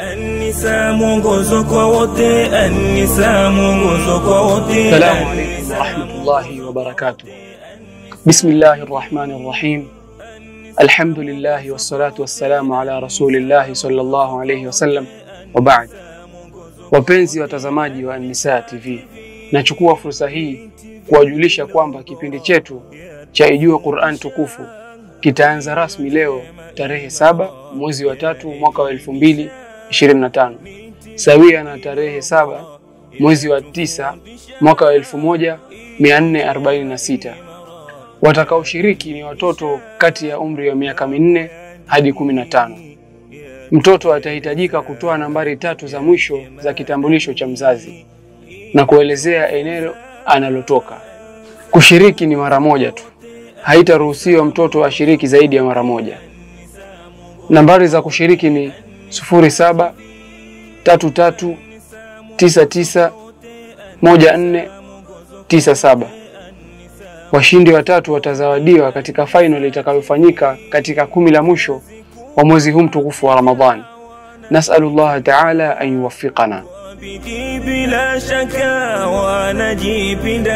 An-Nisa mwongozo kwa wote, An-Nisa mwongozo kwa wote. Assalamu alaykum wa rahmatullahi wa barakatuh. Bismillahir rahmanir rahim. Alhamdulillah wassalatu wassalamu ala rasulillah sallallahu alayhi wasallam wa ba'd. Wapenzi watazamaji wa An-Nisa TV, nachukua fursa hii kuwajulisha kwamba kipindi chetu cha Ijue Qur'an tukufu kitaanza rasmi leo tarehe 7 mwezi wa 3 mwaka wa 2025, sawia na tarehe 7 mwezi wa 9 mwaka wa 1446. Watakaoshiriki ni watoto kati ya umri wa miaka 4 hadi 15. Mtoto atahitajika kutoa nambari 3 za mwisho za kitambulisho cha mzazi na kuelezea eneo analotoka. Kushiriki ni mara moja tu. Haitaruhusiwa mtoto ashiriki zaidi ya mara moja. Nambari za kushiriki ni 0733991497. Washindi watatu watazawadiwa katika final itakayofanyika katika 10 la mwisho wa mwezi huu mtukufu wa Ramadhani. Nas'alullah ta'ala an yuwaffiqana. Bila shaka wanajipinda